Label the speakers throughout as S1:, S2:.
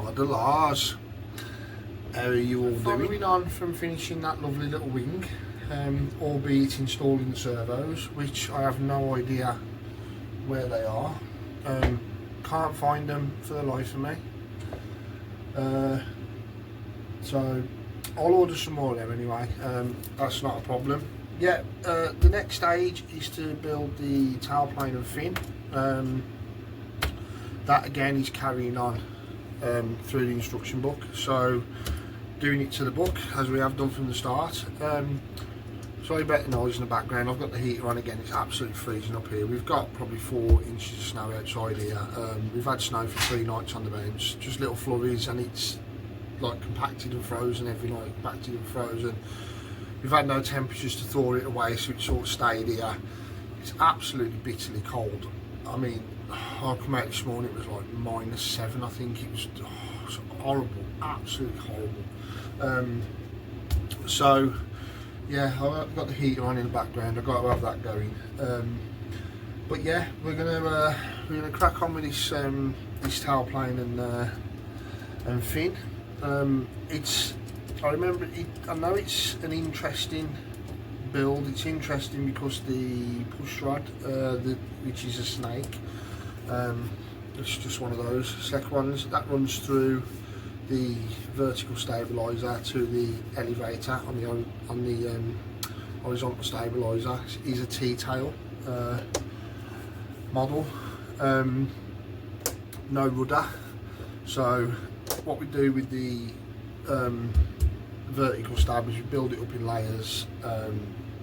S1: modelers, how are you all doing?
S2: Following on from finishing that lovely little wing, albeit installing the servos, which I have no idea where they are. Can't find them for the life of me. So I'll order some more of them anyway. That's not a problem. Yeah, the next stage is to build the tailplane and fin. That again is carrying on through the instruction book, so doing it to the book as we have done from the start. Sorry about the noise in the background. I've got the heater on again. It's absolutely freezing up here. We've got probably 4 inches of snow outside here. We've had snow for 3 nights on the bounce, just little flurries, and it's like compacted and frozen every night, compacted and frozen. We've had no temperatures to thaw it away, so it sort of stayed here. It's absolutely bitterly cold. I mean, I come out this morning, it was like -7, I think. It was horrible, absolutely horrible. So yeah, I've got the heater on in the background. I've got to have that going. But yeah, we're gonna crack on with this this tailplane and fin. I know it's an interesting build. It's interesting because the push rod, which is a snake, it's just one of those Slec ones that runs through the vertical stabiliser to the elevator on the horizontal stabiliser. Is a T-tail model, no rudder. So what we do with the vertical stab is we build it up in layers,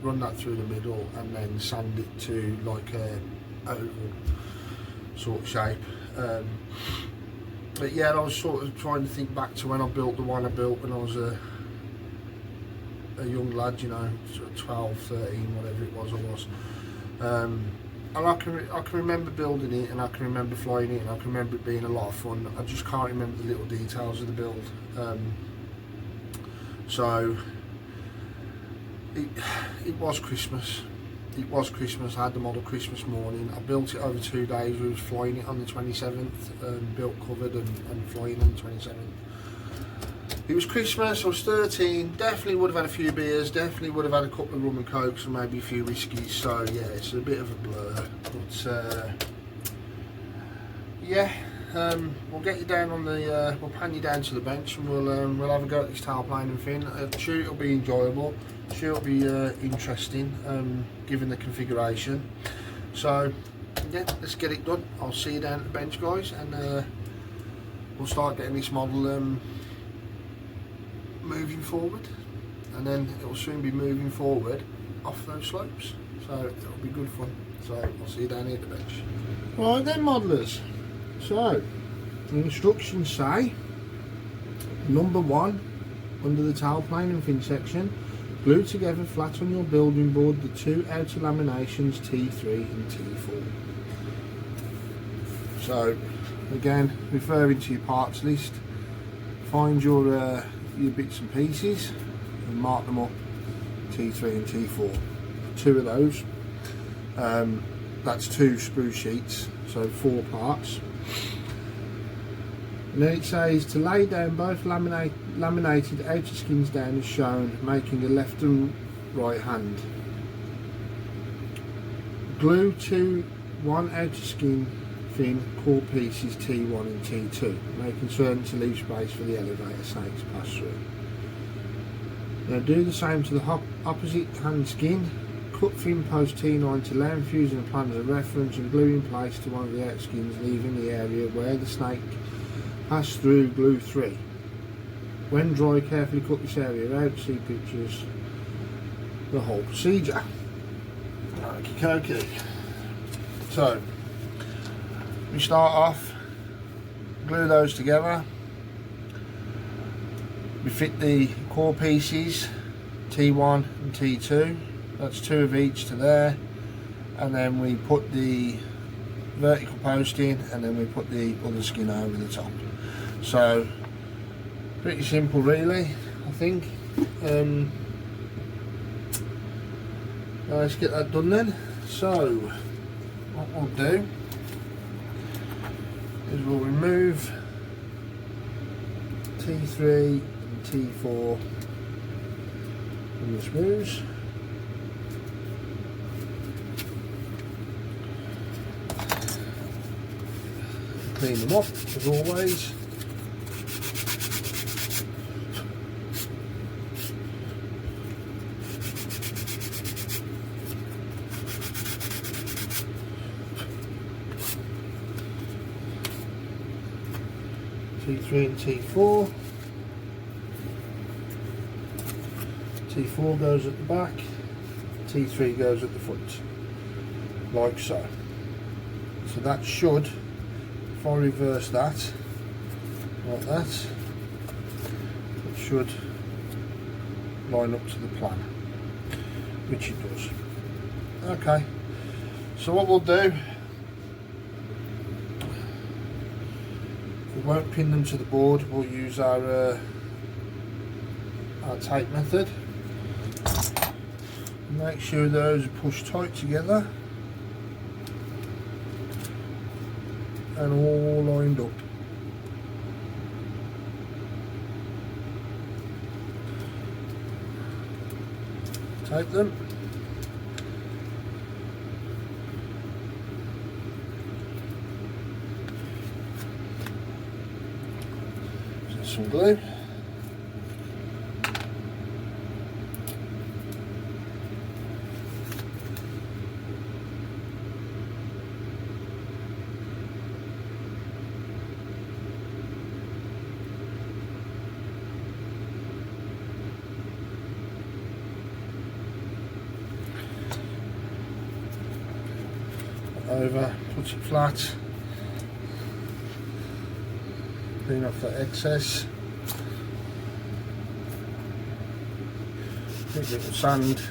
S2: run that through the middle, and then sand it to like a oval sort of shape. But yeah, I was sort of trying to think back to when I built the one I built when I was a young lad, you know, sort of 12, 13, whatever it was and I can remember building it, and I can remember flying it, and I can remember it being a lot of fun. I just can't remember the little details of the build. So it was Christmas. It was Christmas. I had the model Christmas morning. I built it over 2 days. We was flying it on the 27th, built, covered, and flying on the 27th. It was Christmas. I was 13. Definitely would have had a few beers. Definitely would have had a couple of rum and cokes and maybe a few whiskies. So yeah, it's a bit of a blur. But yeah, we'll get you down on the. We'll pan you down to the bench, and we'll have a go at this tailplane and fin. I'm sure it'll be enjoyable. I'm sure it'll be interesting, given the configuration. So yeah, let's get it done. I'll see you down at the bench, guys, and we'll start getting this model moving forward, and then it will soon be moving forward off those slopes, so it'll be good fun. So I'll see you down here at the bench. Right then, modelers, so the instructions say number 1, under the tailplane and fin section, glue together flat on your building board the 2 outer laminations T3 and T4. So again, referring to your parts list, find your bits and pieces and mark them up, T3 and T4. 2 of those, that's 2 sprue sheets, so 4 parts. And then it says to lay down both laminated outer skins down as shown, making a left and right hand. Glue to 1 outer skin fin core pieces T1 and T2, making certain to leave space for the elevator snake to pass through. Now do the same to the opposite hand skin. Cut fin post T9 to length using a plan as a reference, and glue in place to one of the outer skins, leaving the area where the snake passed through. Glue 3. When dry, carefully cut this area out. See pictures, the whole procedure. Okay. So we start off, glue those together. We fit the core pieces T1 and T2, that's 2 of each to there, and then we put the vertical post in, and then we put the other skin over the top. So pretty simple really, I think. Let's get that done then. So what we'll do is we'll remove T3 and T4 on the screws. Clean them up as always. T3 and T4. T4 goes at the back, T3 goes at the front, like so. So that should, if I reverse that, like that, it should line up to the plan, which it does. Okay, so what we'll do, we won't pin them to the board, we'll use our tape method. Make sure those are pushed tight together and all lined up. Tape them. Some glue. Over, put it flat, clean off that excess, big little sand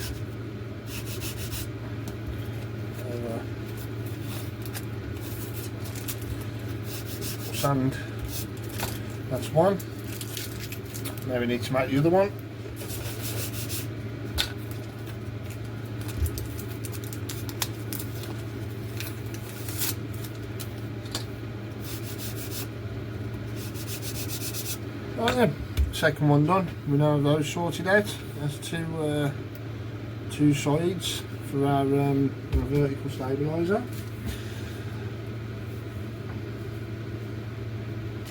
S2: over, sand, that's one. Now we need to make the other one. Right then, second one done. We now have those sorted out. There's two sides for our vertical stabiliser.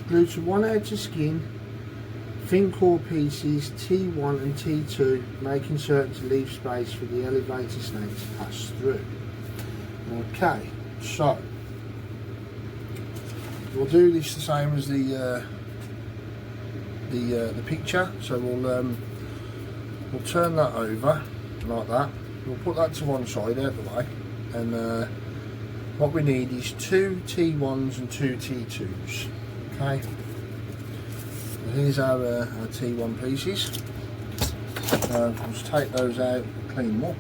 S2: Glue to one outer skin, thin core pieces T1 and T2, making certain to leave space for the elevator snake to pass through. Okay, so we'll do this the same as the picture. So we'll turn that over like that. We'll put that to one side out of the way, and what we need is two T1s and two T2s. Okay. Here's our T1 pieces. We'll just take those out, clean them up.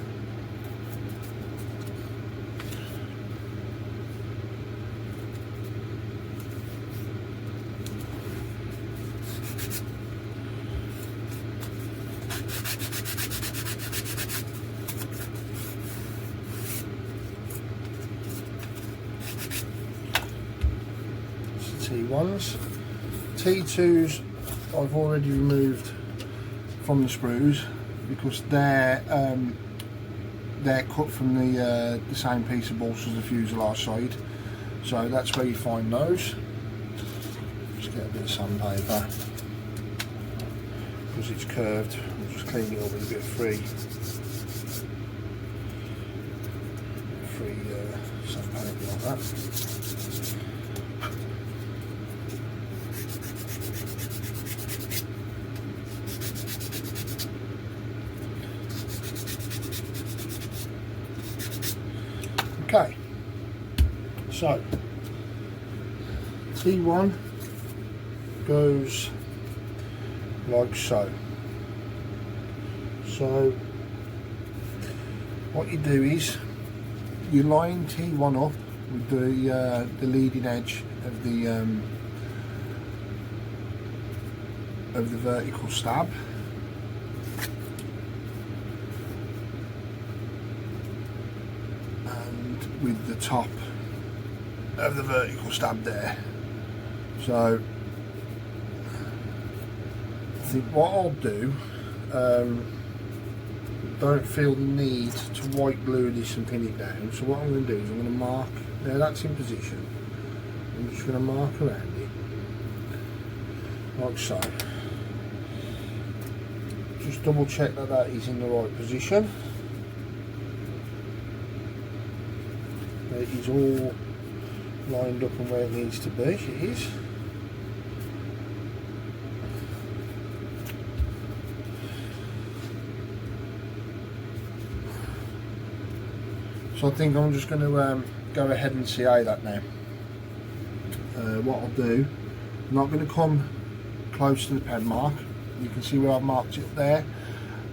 S2: T1s. T2s I've already removed from the sprues because they're cut from the same piece of bolts as the fuselage side, so that's where you find those. Just get a bit of sandpaper because it's curved. We'll just clean it up with a bit of free sandpaper like that. Okay, so T1 goes like so. So what you do is you line T1 up with the leading edge of the vertical stab. With the top of the vertical stab there. So think what I'll do, don't feel the need to white glue this and pin it down, so what I'm going to do is I'm going to mark, now that's in position, I'm just going to mark around it, like so. Just double check that that is in the right position. It is all lined up and where it needs to be, it is. So I think I'm just going to go ahead and CA that now. What I'll do, I'm not going to come close to the pen mark. You can see where I've marked it there.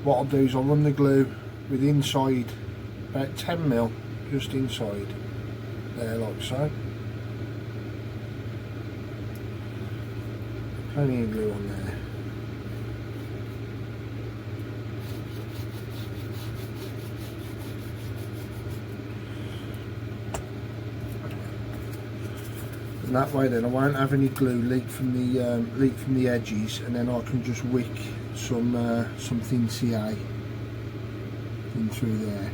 S2: What I'll do is I'll run the glue with inside about 10mm just inside there, like so. Plenty of glue on there. And that way then I won't have any glue leak from the edges, and then I can just wick some thin CA in through there.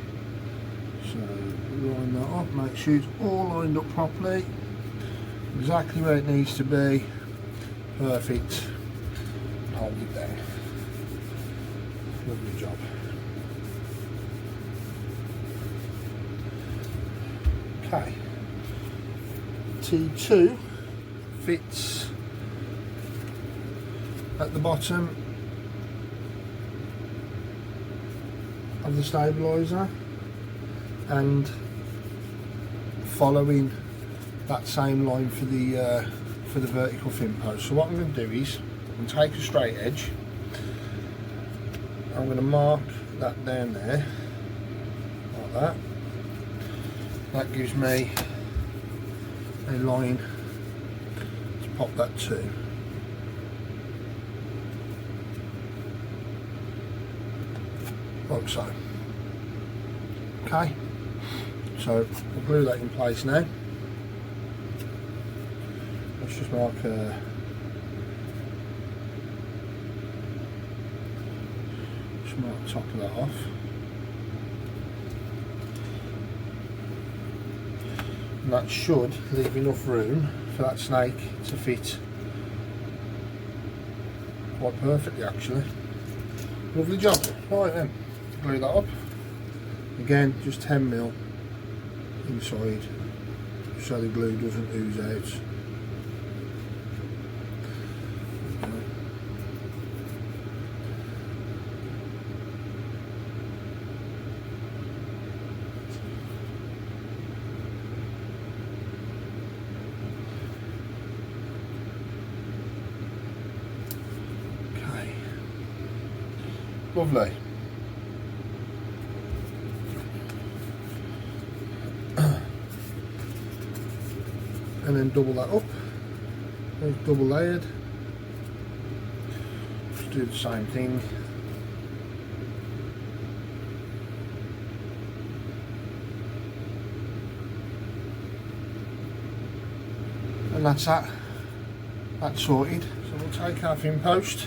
S2: So line that up, make sure it's all lined up properly, exactly where it needs to be, perfect. Hold it there. Lovely job. Okay. T2 fits at the bottom of the stabiliser and following that same line for the vertical fin post. So what I'm going to do is I'm going to take a straight edge, I'm going to mark that down there like that. That gives me a line to pop that to. Like so. Okay, so I'll glue that in place now. Let's just mark the top of that off. And that should leave enough room for that snake to fit quite perfectly, actually. Lovely job. Right then, glue that up. Again, just 10mm inside so the glue doesn't ooze out. Lovely. And then double that up. It's double layered. Just do the same thing. And that's that. That's sorted. So we'll take our fin post.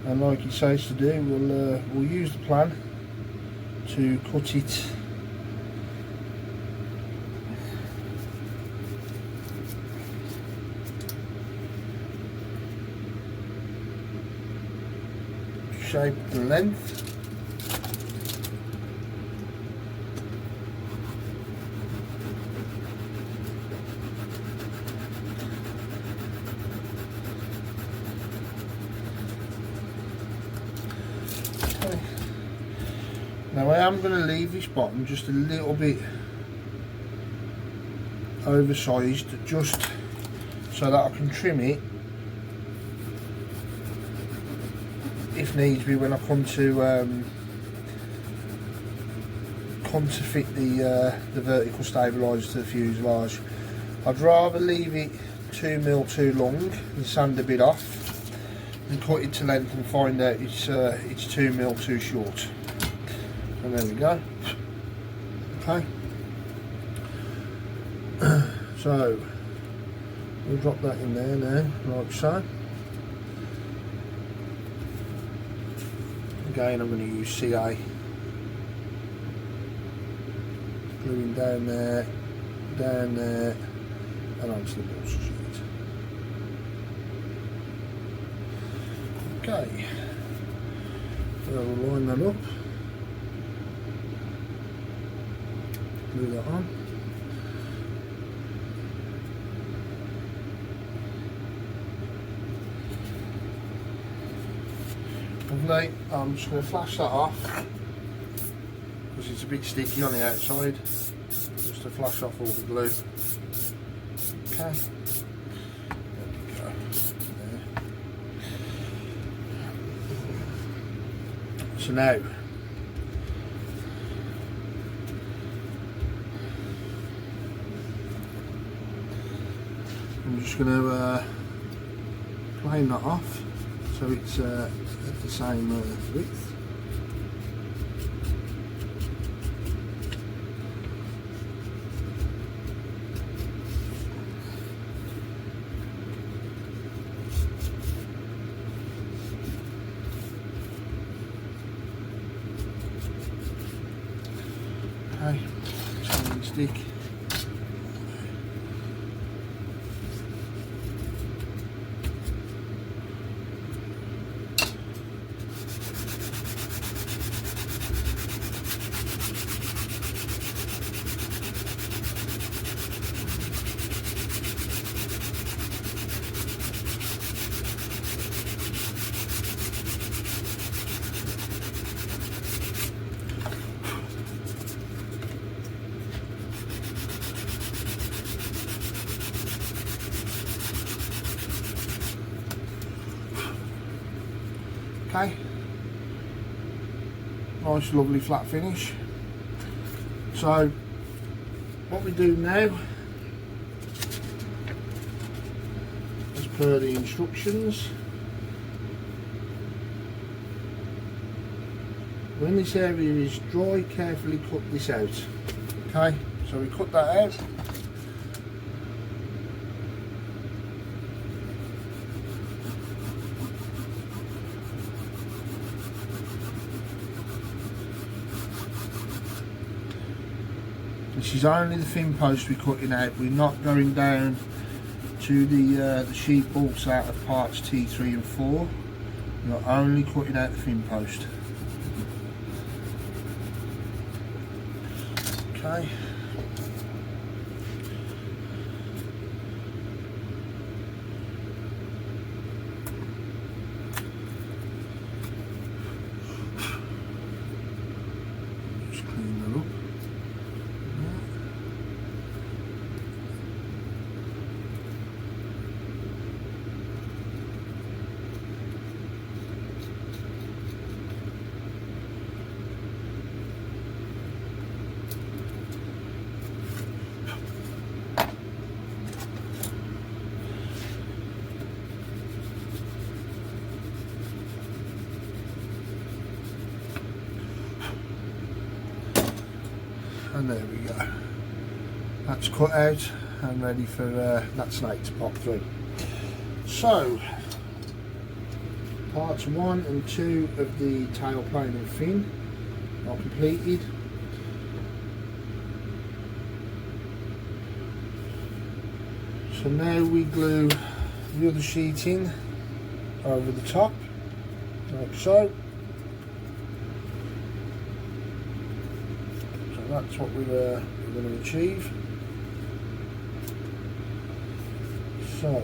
S2: And like it says to do, we'll use the plan to cut it shape and length. Now I am going to leave this bottom just a little bit oversized, just so that I can trim it if needs be when I come to fit the vertical stabiliser to the fuselage. I'd rather leave it 2mm too long and sand a bit off and cut it to length and find out it's 2mm too short. And there we go. Okay. So we'll drop that in there now, like so. Again, I'm going to use CA, gluing down there, and onto the balsa sheet. Okay, so we'll line that up, glue that on. Lovely. I'm just going to flash that off because it's a bit sticky on the outside, just to flash off all the glue. Okay, there we go. There. So now I'm just going to plane that off so it's at the same width. Okay, chain stick. Okay, nice lovely flat finish. So what we do now, as per the instructions, when this area is dry, carefully cut this out. Okay, so we cut that out. This is only the fin post we're cutting out. We're not going down to the sheet bolts out of parts T3 and 4. We're only cutting out the fin post. Okay. Just clean that up. And there we go. That's cut out and ready for that snake to pop through. So, parts 1 and 2 of the tailplane and fin are completed. So now we glue the other sheeting over the top, like so. That's what we're going to achieve. So,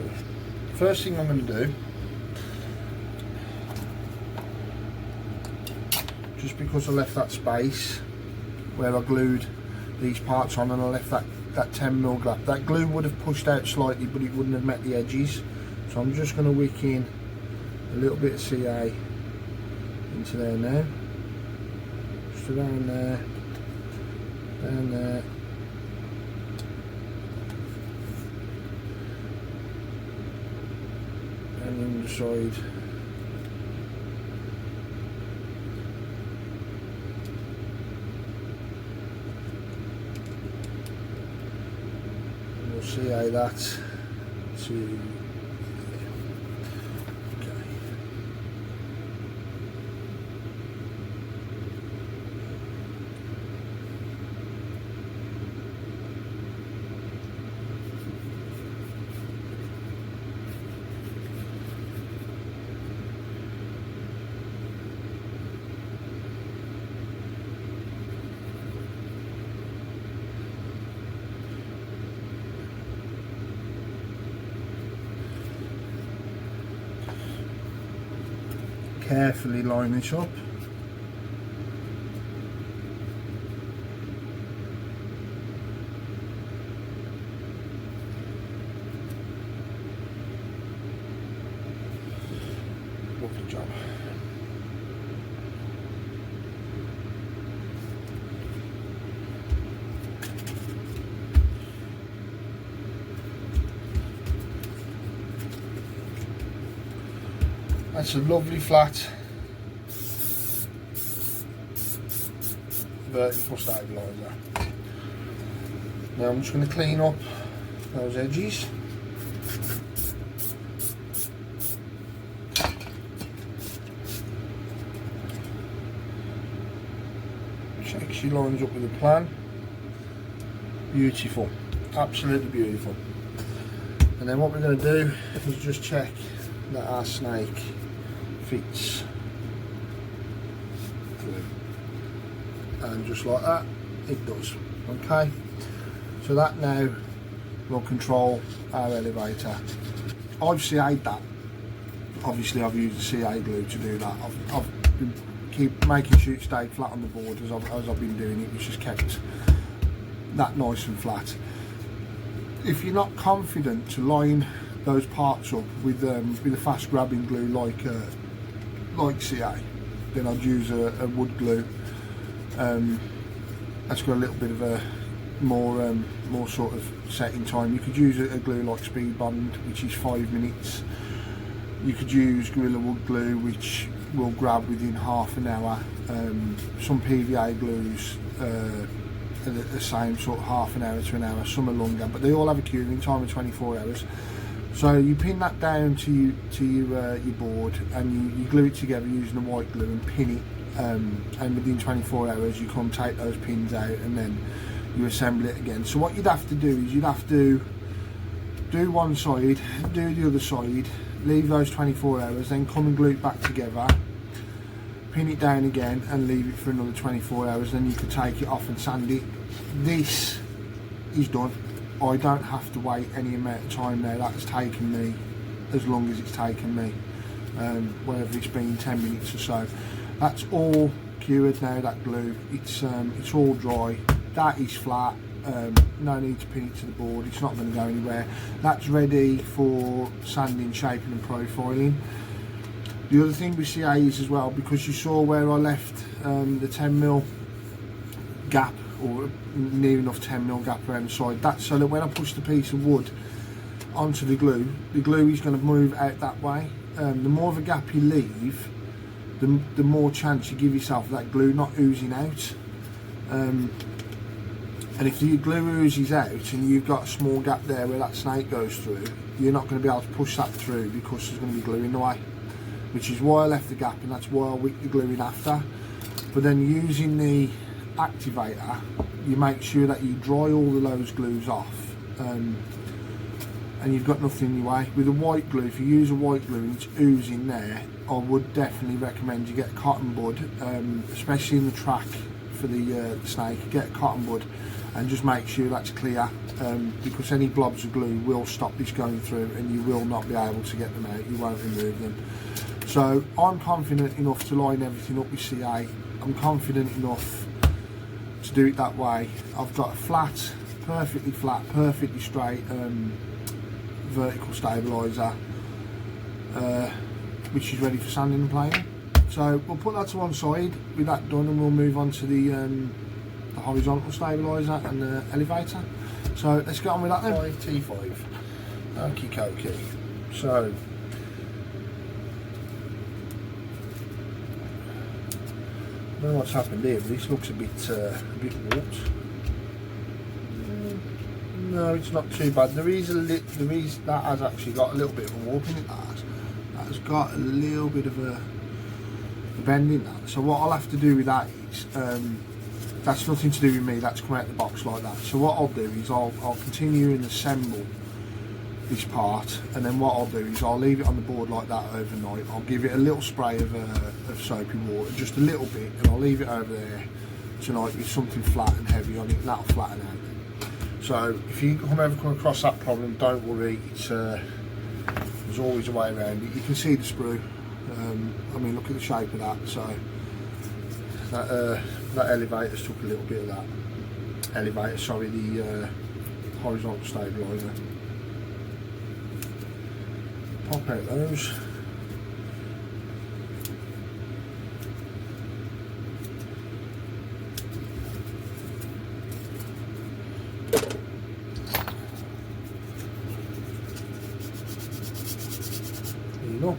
S2: first thing I'm going to do, just because I left that space where I glued these parts on and I left that 10mm gap, that glue would have pushed out slightly but it wouldn't have met the edges. So I'm just going to wick in a little bit of CA into there now, just around there. And on the side. And we'll see how that to okay. carefully line this up. Lovely job. That's a lovely flat vertical stabiliser. Now I'm just going to clean up those edges. Check she lines up with the plan. Beautiful, absolutely beautiful. And then what we're going to do is just check that our snake fits through, and just like that it does. Okay, so that now will control our elevator. I've CA'd that. Obviously I've used the CA glue to do that. I've been keep making sure it stayed flat on the board as I've been doing it, which has kept that nice and flat. If you're not confident to line those parts up with a fast grabbing glue like CA, then I'd use a wood glue. That's got a little bit of a more sort of setting time. You could use a glue like Speed Bond, which is 5 minutes. You could use Gorilla Wood glue, which will grab within half an hour. Some PVA glues are the same, sort of half an hour to an hour. Some are longer, but they all have a curing time of 24 hours. So you pin that down to your board, and you glue it together using a white glue and pin it, and within 24 hours you come take those pins out and then you assemble it again. So what you'd have to do is you'd have to do one side, do the other side, leave those 24 hours, then come and glue it back together, pin it down again and leave it for another 24 hours, then you can take it off and sand it. This is done. I don't have to wait any amount of time now. That's taken me as long as it's taken me, whether it's been 10 minutes or so. That's all cured now, that glue. It's all dry. That is flat. No need to pin it to the board. It's not going to go anywhere. That's ready for sanding, shaping and profiling. The other thing with CA is as well, because you saw where I left the 10mm gap, or near enough 10mm gap around the side, that's so that when I push the piece of wood onto the glue is going to move out that way. The more of a gap you leave, the more chance you give yourself of that glue not oozing out. And if the glue oozes out and you've got a small gap there where that snake goes through, you're not going to be able to push that through because there's going to be glue in the way, which is why I left the gap, and that's why I wicked the glue in after. But then using the activator, you make sure that you dry all of those glues off, and you've got nothing in your way. With a white glue, if you use a white glue and it's oozing there, I would definitely recommend you get a cotton bud, especially in the track for the snake. Get a cotton bud and just make sure that's clear, because any blobs of glue will stop this going through and you will not be able to get them out. You won't remove them. So I'm confident enough to line everything up with CA. I'm confident enough to do it that way. I've got a flat, perfectly straight vertical stabiliser, which is ready for sanding and planing. So we'll put that to one side with that done, and we'll move on to the horizontal stabiliser and the elevator. So let's get on with that then. T5, okie dokie. So I don't know what's happened here, but this looks a bit warped. No, it's not too bad. There is that has actually got a little bit of a warp in it. That has got a little bit of a bend in that. So what I'll have to do with that is, that's nothing to do with me. That's come out the box like that. So what I'll do is I'll continue and assemble this part, and then what I'll do is I'll leave it on the board like that overnight. I'll give it a little spray of soapy water, just a little bit, and I'll leave it over there tonight with something flat and heavy on it, and that'll flatten out. So if you ever come across that problem, don't worry. There's always a way around it. You can see the sprue I mean, look at the shape of that. So that elevator's took a little bit of that. The horizontal stabiliser. Pop out those. Clean up.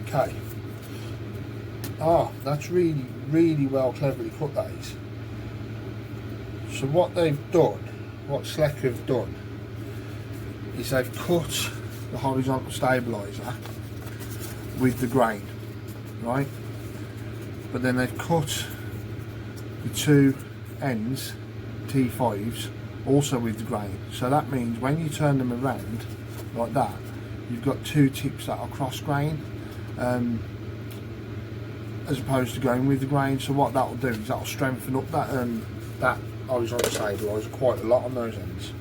S2: Okay. Ah, that's really well cleverly cut, that is. So what they've done, what Slec have done, is they've cut the horizontal stabiliser with the grain, right? But then they've cut the two ends, T5s, also with the grain. So that means when you turn them around like that, you've got two tips that are cross grain, as opposed to going with the grain. So what that will do is that will strengthen up that that horizontal stabiliser quite a lot on those ends.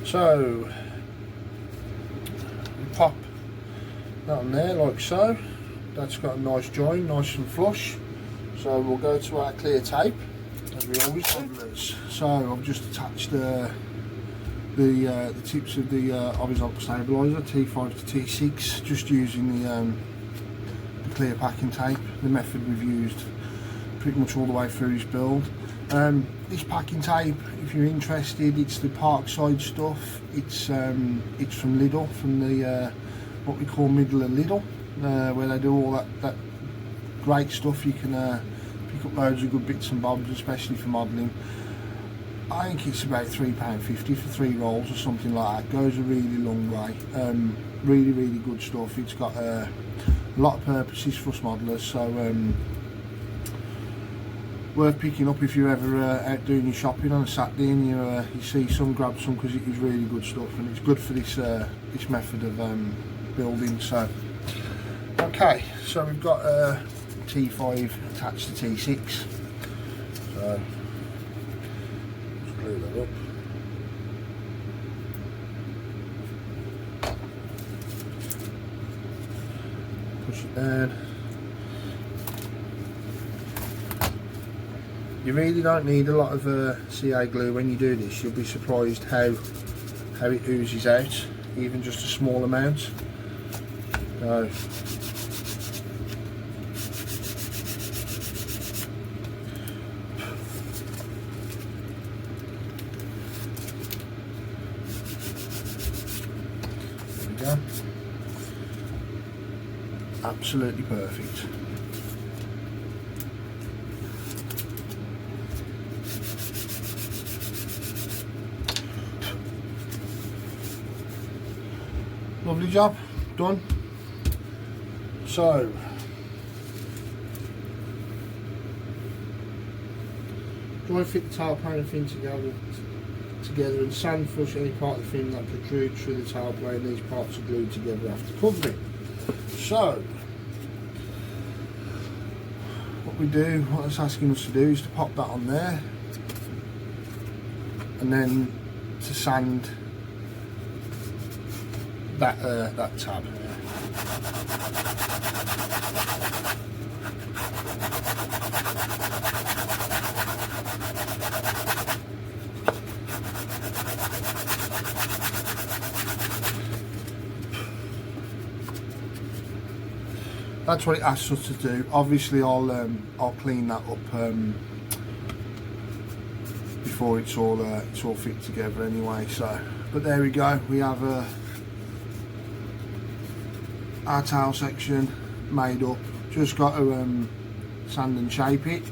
S2: So we pop that on there like so. That's got a nice join, nice and flush. So we'll go to our clear tape as we always do. So I've just attached the tips of the horizontal stabiliser, T5 to T6, just using the clear packing tape, the method we've used pretty much all the way through this build. This packing tape, if you're interested, it's the Parkside stuff. It's from Lidl, from the what we call middle of Lidl, where they do all that great stuff. You can pick up loads of good bits and bobs, especially for modelling. I think it's about £3.50 for 3 rolls or something like that. Goes a really long way. Really good stuff. It's got a lot of purposes for us modelers, so worth picking up if you're ever out doing your shopping on a Saturday and you see some, grab some, because it is really good stuff and it's good for this this method of building. So okay, so we've got T5 attached to T6, so just glue that up. Push it down. You really don't need a lot of CA glue when you do this. You'll be surprised how it oozes out, even just a small amount. So there we go. Absolutely perfect. Lovely job, done. So dry fit the tailplane and fin together and sand flush any part of the fin that protrudes through the tailplane. These parts are glued together after covering. So what it's asking us to do is to pop that on there and then to sand that tab. That's what it asks us to do. Obviously I'll clean that up before it's all fit together anyway. So, but there we go. We have our tail section made up. Just got to sand and shape it.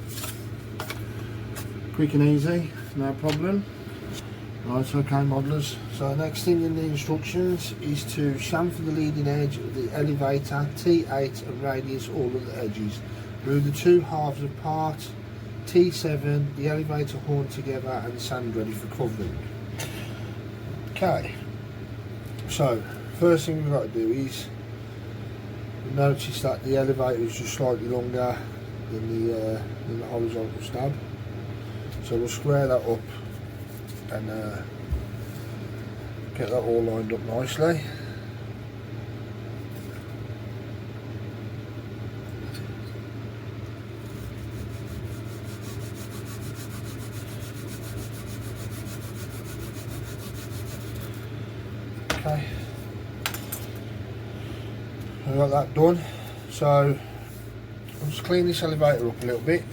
S2: Quick and easy, no problem. Right, okay modellers, so next thing in the instructions is to chamfer the leading edge of the elevator, T8 and radius all of the edges. Glue the two halves apart, T7, the elevator horn together and sand ready for covering. Okay, so first thing we've got to do is notice that the elevator is just slightly longer than the horizontal stab, so we'll square that up and get that all lined up nicely. Okay, I've got that done, so I'll just clean this elevator up a little bit.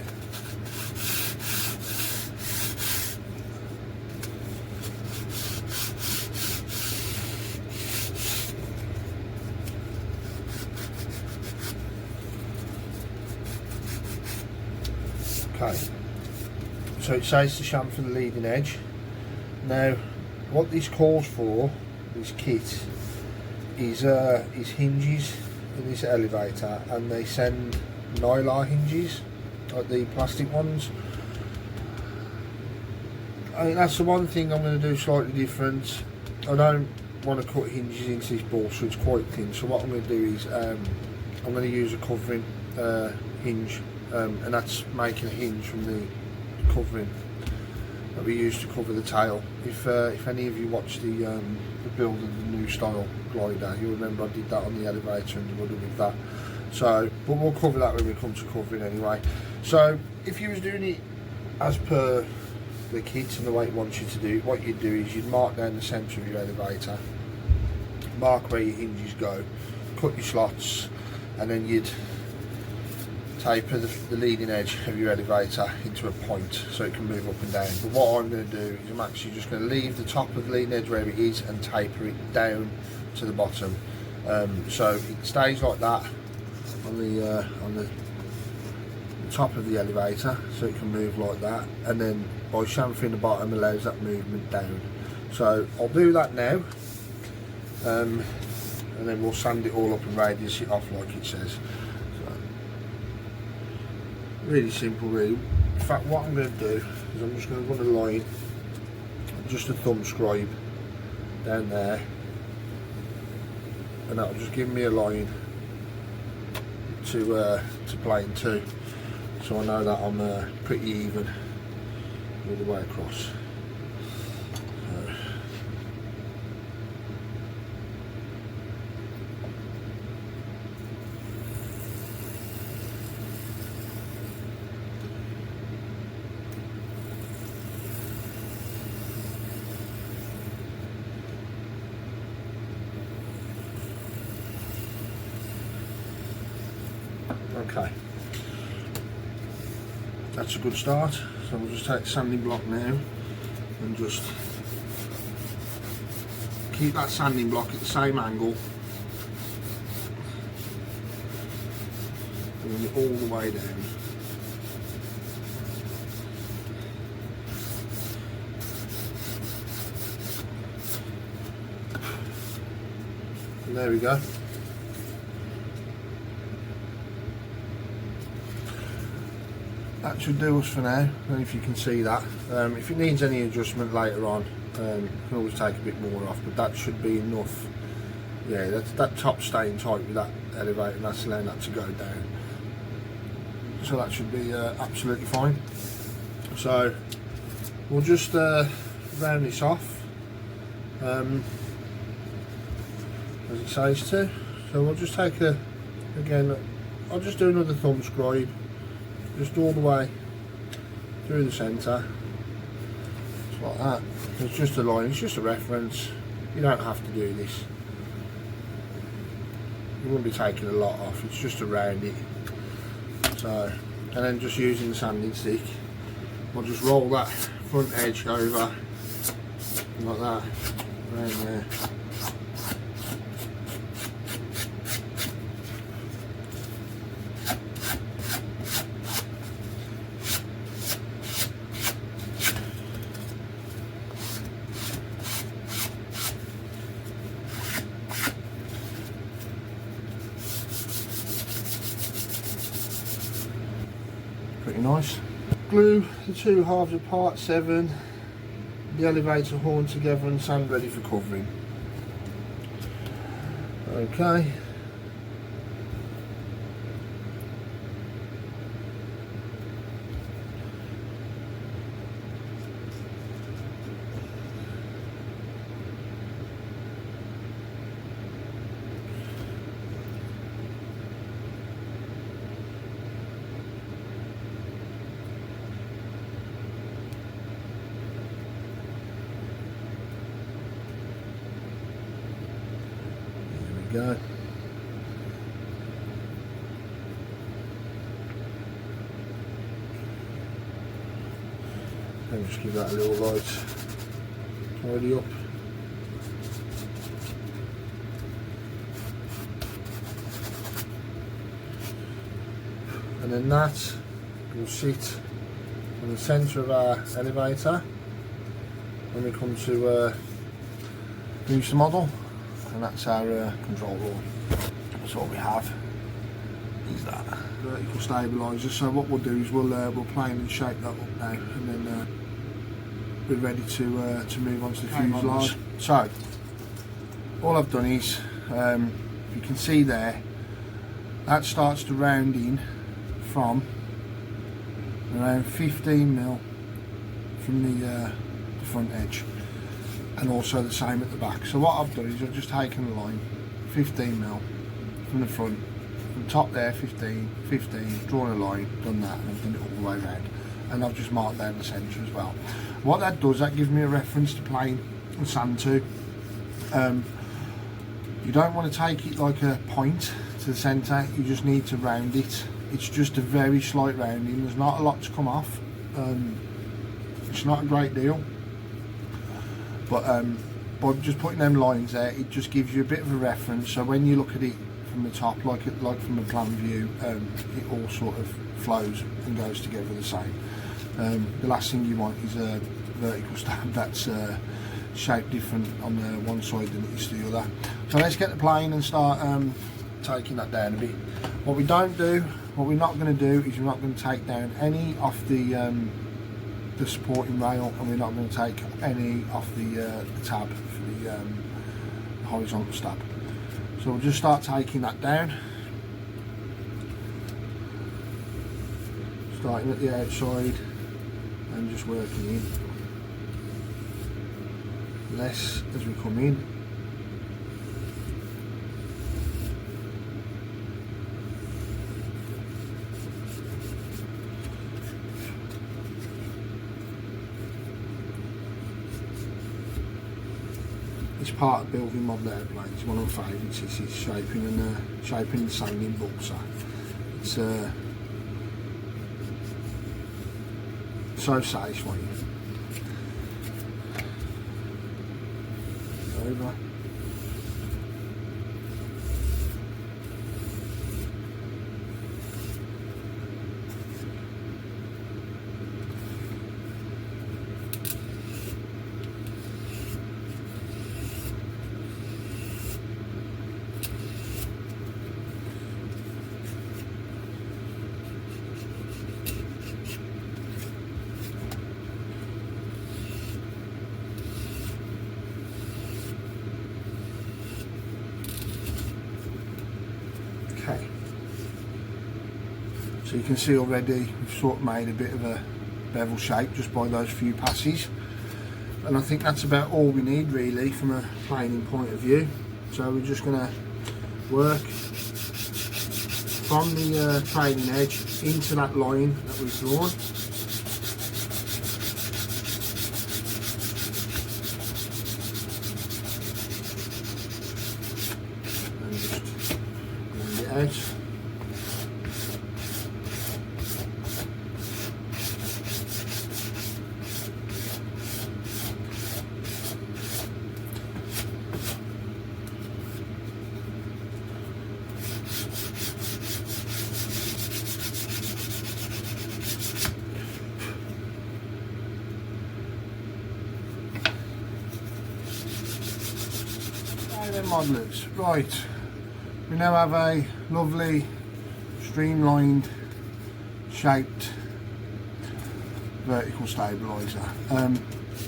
S2: Okay, so it says to chamfer the leading edge. Now, what this calls for, this kit, is hinges in this elevator, and they send nylar hinges, like the plastic ones. I think that's the one thing I'm going to do slightly different. I don't want to cut hinges into this ball, so it's quite thin. So what I'm going to do is I'm going to use a covering hinge, and that's making a hinge from the covering that we use to cover the tail. If any of you watched the build of the new style glider, you'll remember I did that on the elevator and the rudder with that. So, but we'll cover that when we come to covering anyway. So, if you was doing it as per the kit and the way it wants you to do it, what you'd do is you'd mark down the centre of your elevator, mark where your hinges go, cut your slots, and then you'd taper the leading edge of your elevator into a point so it can move up and down. But what I'm going to do is I'm actually just going to leave the top of the leading edge where it is and taper it down to the bottom, so it stays like that on the top of the elevator, so it can move like that, and then by chamfering the bottom allows that movement down. So I'll do that now, and then we'll sand it all up and radius it off like it says. Really simple, really. In fact, what I'm going to do is I'm just going to run a line, just a thumb scribe down there, and that'll just give me a line to plane to, so I know that I'm pretty even all the way across. Okay, that's a good start. So we'll just take the sanding block now and just keep that sanding block at the same angle, bring it all the way down. And there we go. That should do us for now. I don't know if you can see that. If it needs any adjustment later on, you can always take a bit more off, but that should be enough. Yeah, that top's staying tight with that elevator, and that's allowing that to go down. So that should be absolutely fine. So we'll just round this off, as it says to. So we'll just take again, I'll just do another thumb scribe, just all the way through the centre, just like that. It's just a line, it's just a reference. You don't have to do this. You won't be taking a lot off, it's just around it. So, and then just using the sanding stick, we'll just roll that front edge over like that, around there. Pretty nice. Glue the two halves of part 7, the elevator horn together, and sand ready for covering. Okay. go. And just give that a little light tidy up. And then that will sit in the centre of our elevator when we come to use the model, and that's our control room. So what we have is that vertical stabiliser. So what we'll do is we'll plane and shape that up now, and then we're ready to move on to the fuselage. So all I've done is, you can see there, that starts to round in from around 15mm from the front edge, and also the same at the back. So what I've done is I've just taken a line 15mm from the front, from top there 15, drawn a line, done that, and I've done it all the way around, and I've just marked down the centre as well. What that does, that gives me a reference to plane and sand to. You don't want to take it like a point to the centre, you just need to round it. It's just a very slight rounding, there's not a lot to come off. It's not a great deal, but by just putting them lines there, it just gives you a bit of a reference, so when you look at it from the top, like from a plan view, it all sort of flows and goes together the same. The last thing you want is a vertical stab that's shaped different on the one side than it is the other. So let's get the plane and start taking that down a bit. What we're not going to do is we're not going to take down any off the supporting rail, and we're not going to take any off the tab for the horizontal stab. So we'll just start taking that down, starting at the outside and just working in, less as we come in. It's part of building model airplanes. One of my favourites is shaping and sanding balsa. It's so satisfying. Over. Okay, so you can see already we've sort of made a bit of a bevel shape just by those few passes, and I think that's about all we need really from a planing point of view. So we're just going to work from the trailing edge into that line that we've drawn. Out. Now then, modellers, right. We now have a lovely streamlined shaped vertical stabiliser.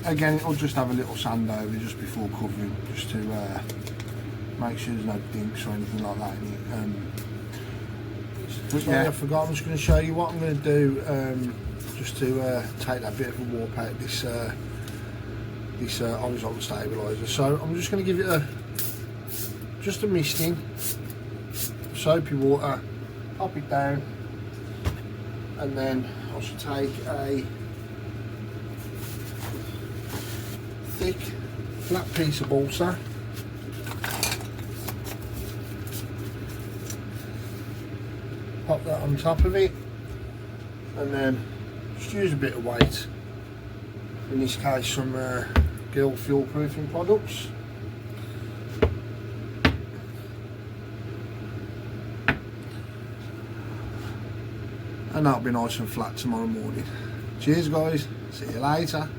S2: Again, it'll just have a little sand over just before covering, just to make sure there's no dinks or anything like that in it. But yeah, I forgot, I'm just going to show you what I'm going to do, just to take that bit of a warp out this horizontal stabiliser. So I'm just going to give it just a misting, soapy water, pop it down, and then I should take a thick flat piece of balsa, pop that on top of it, and then just use a bit of weight, in this case some Gill fuel proofing products. And that'll be nice and flat tomorrow morning. Cheers guys, see you later.